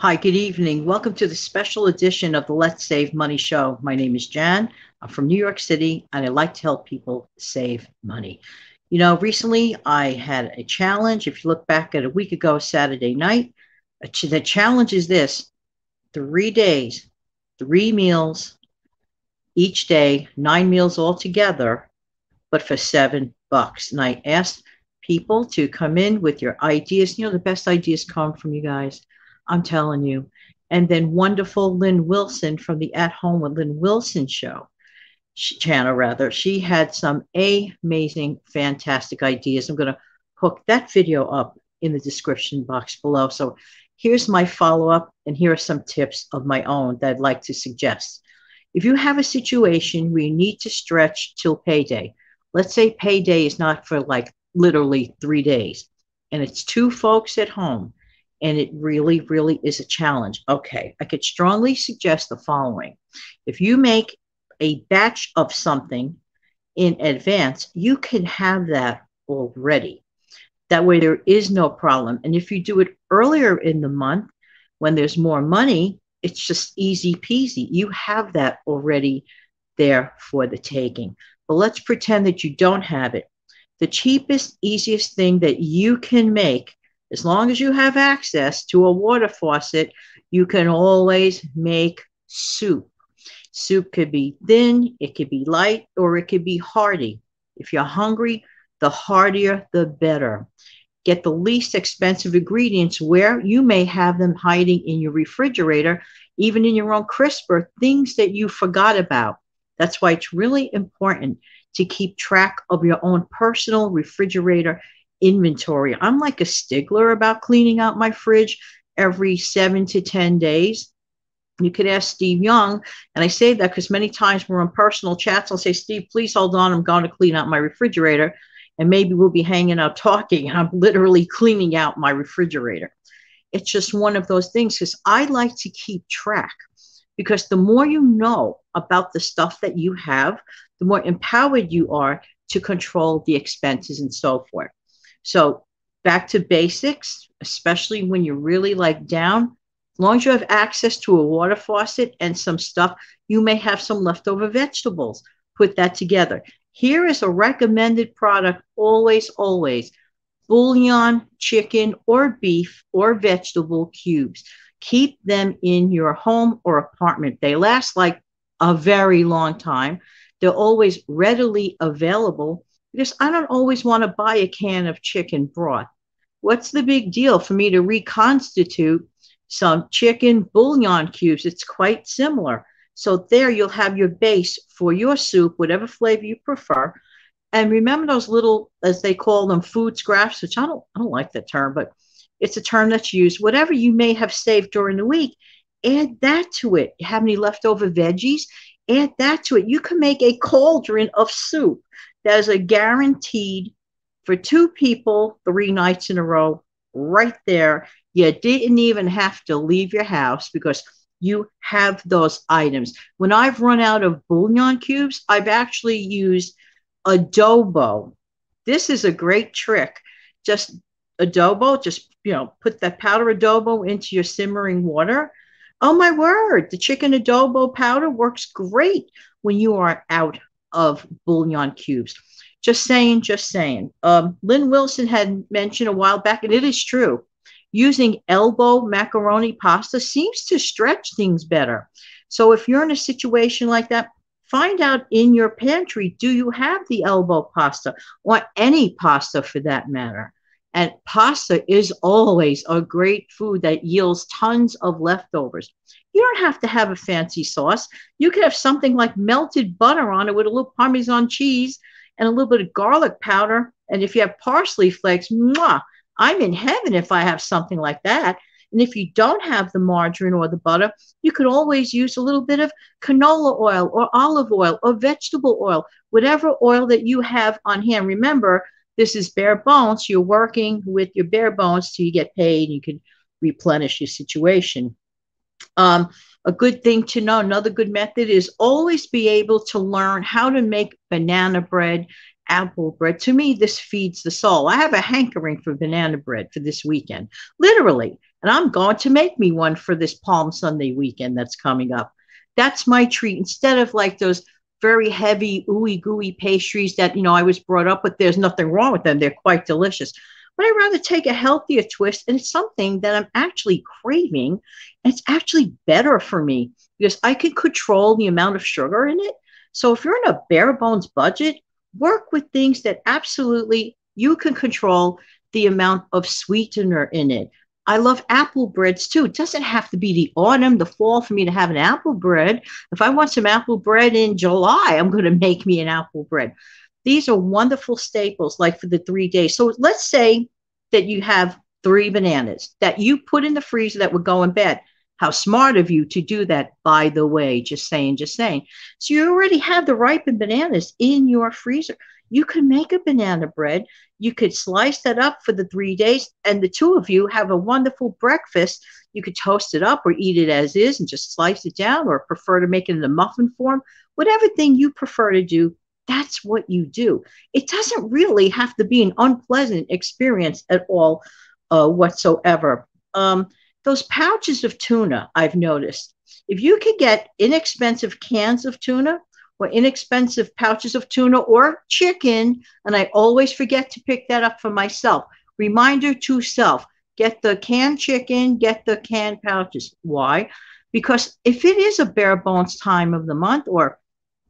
Hi, good evening. Welcome to the special edition of the Let's Save Money show. My name is Jan. I'm from New York City, and I like to help people save money. Recently I had a challenge. If you look back at a week ago, Saturday night, the challenge is this: 3 days, 3 meals each day, 9 meals altogether, but for $7. And I asked people to come in with your ideas. The best ideas come from you guys. I'm telling you. And then wonderful Lynn Wilson from the At Home with Lynn Wilson channel rather. She had some amazing, fantastic ideas. I'm going to hook that video up in the description box below. So here's my follow-up, and here are some tips of my own that I'd like to suggest. If you have a situation where you need to stretch till payday, let's say payday is not for like literally 3 days, and it's two folks at home, and it really, really is a challenge. Okay, I could strongly suggest the following. If you make a batch of something in advance, you can have that already. That way there is no problem. And if you do it earlier in the month when there's more money, it's just easy peasy. You have that already there for the taking. But let's pretend that you don't have it. The cheapest, easiest thing that you can make, as long as you have access to a water faucet, you can always make soup. Soup could be thin, it could be light, or it could be hearty. If you're hungry, the heartier, the better. Get the least expensive ingredients where you may have them hiding in your refrigerator, even in your own crisper, things that you forgot about. That's why it's really important to keep track of your own personal refrigerator inventory. I'm like a stickler about cleaning out my fridge every 7 to 10 days. You could ask Steve Young, and I say that because many times we're in personal chats. I'll say, Steve, please hold on. I'm going to clean out my refrigerator. And maybe we'll be hanging out talking, and I'm literally cleaning out my refrigerator. It's just one of those things because I like to keep track, because the more you know about the stuff that you have, the more empowered you are to control the expenses and so forth. So back to basics, especially when you're really like down. As long as you have access to a water faucet and some stuff, you may have some leftover vegetables. Put that together. Here is a recommended product, always, always. Bouillon, chicken, or beef, or vegetable cubes. Keep them in your home or apartment. They last like a very long time. They're always readily available because I don't always want to buy a can of chicken broth. What's the big deal for me to reconstitute some chicken bouillon cubes? It's quite similar. So there you'll have your base for your soup, whatever flavor you prefer. And remember those little, as they call them, food scraps, which I don't like that term, but it's a term that's used. Whatever you may have saved during the week, add that to it. You have any leftover veggies? Add that to it. You can make a cauldron of soup that is a guaranteed for two people 3 nights in a row right there. You didn't even have to leave your house because you have those items. When I've run out of bouillon cubes, I've actually used adobo. This is a great trick. Just adobo, just put that powder adobo into your simmering water. Oh my word, the chicken adobo powder works great when you are out of bouillon cubes. Just saying, just saying. Lynn Wilson had mentioned a while back, and it is true, using elbow macaroni pasta seems to stretch things better. So if you're in a situation like that, find out in your pantry, do you have the elbow pasta or any pasta for that matter? And pasta is always a great food that yields tons of leftovers. You don't have to have a fancy sauce. You can have something like melted butter on it with a little Parmesan cheese and a little bit of garlic powder. And if you have parsley flakes, mwah, I'm in heaven if I have something like that. And if you don't have the margarine or the butter, you could always use a little bit of canola oil or olive oil or vegetable oil, whatever oil that you have on hand. Remember, this is bare bones. You're working with your bare bones till you get paid. You can replenish your situation. A good thing to know, another good method is always be able to learn how to make banana bread, apple bread. To me, this feeds the soul. I have a hankering for banana bread for this weekend. Literally, And I'm going to make me one for this Palm Sunday weekend that's coming up. That's my treat. Instead of like those very heavy, ooey gooey pastries that, I was brought up with, there's nothing wrong with them. They're quite delicious. But I'd rather take a healthier twist, and it's something that I'm actually craving. And it's actually better for me because I can control the amount of sugar in it. So if you're in a bare bones budget, work with things that absolutely you can control the amount of sweetener in it. I love apple breads too. It doesn't have to be the autumn, the fall for me to have an apple bread. If I want some apple bread in July, I'm going to make me an apple bread. These are wonderful staples, like for the 3 days. So let's say that you have 3 bananas that you put in the freezer that would go in bad. How smart of you to do that, by the way, just saying. So you already have the ripened bananas in your freezer. You can make a banana bread. You could slice that up for the 3 days, and the two of you have a wonderful breakfast. You could toast it up or eat it as is and just slice it down, or prefer to make it in a muffin form. Whatever thing you prefer to do, that's what you do. It doesn't really have to be an unpleasant experience at all whatsoever. Those pouches of tuna, I've noticed, if you could get inexpensive cans of tuna or inexpensive pouches of tuna or chicken, and I always forget to pick that up for myself. Reminder to self, get the canned chicken, get the canned pouches. Why? Because if it is a bare bones time of the month, or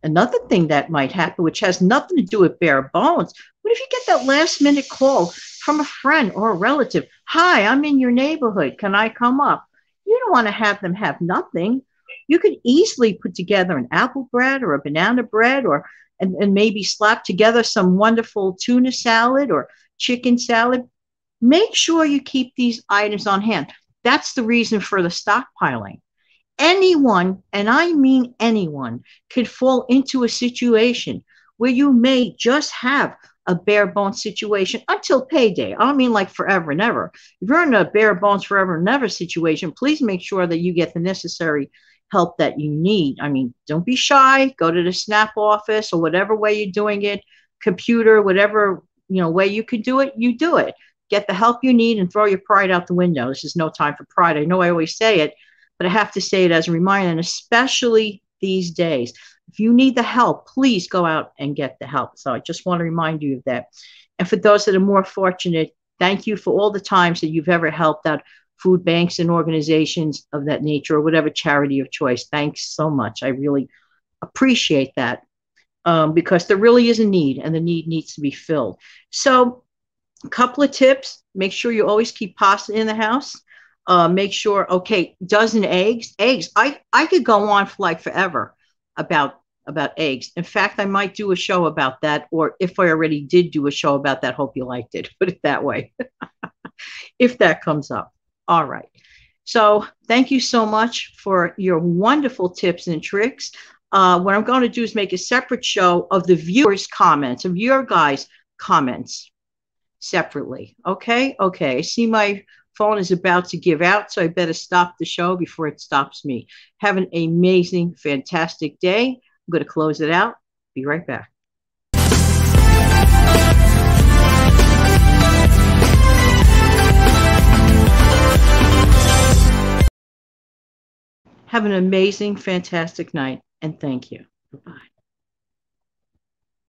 another thing that might happen, which has nothing to do with bare bones, what if you get that last minute call from a friend or a relative? Hi, I'm in your neighborhood. Can I come up? You don't want to have them have nothing. You could easily put together an apple bread or a banana bread, and maybe slap together some wonderful tuna salad or chicken salad. Make sure you keep these items on hand. That's the reason for the stockpiling. Anyone, and I mean anyone, could fall into a situation where you may just have a bare bones situation until payday. I don't mean like forever and ever. If you're in a bare bones forever and ever situation, please make sure that you get the necessary help that you need. I mean, don't be shy. Go to the SNAP office or whatever way you're doing it, computer, whatever way you could do it, you do it. Get the help you need and throw your pride out the window. This is no time for pride. I know I always say it, but I have to say it as a reminder, and especially these days. If you need the help, please go out and get the help. So I just want to remind you of that. And for those that are more fortunate, thank you for all the times that you've ever helped out food banks and organizations of that nature, or whatever charity of choice. Thanks so much. I really appreciate that, because there really is a need, and the need needs to be filled. So a couple of tips. Make sure you always keep pasta in the house. Make sure, okay, dozen eggs. I could go on for like forever about eggs. In fact, I might do a show about that, or if I already did do a show about that, hope you liked it. Put it that way, if that comes up. All right. So thank you so much for your wonderful tips and tricks. What I'm going to do is make a separate show of the viewers' comments, of your guys' comments separately. Okay. I see my phone is about to give out, so I better stop the show before it stops me. Have an amazing, fantastic day. I'm going to close it out. Be right back. Have an amazing, fantastic night, and thank you. Bye-bye.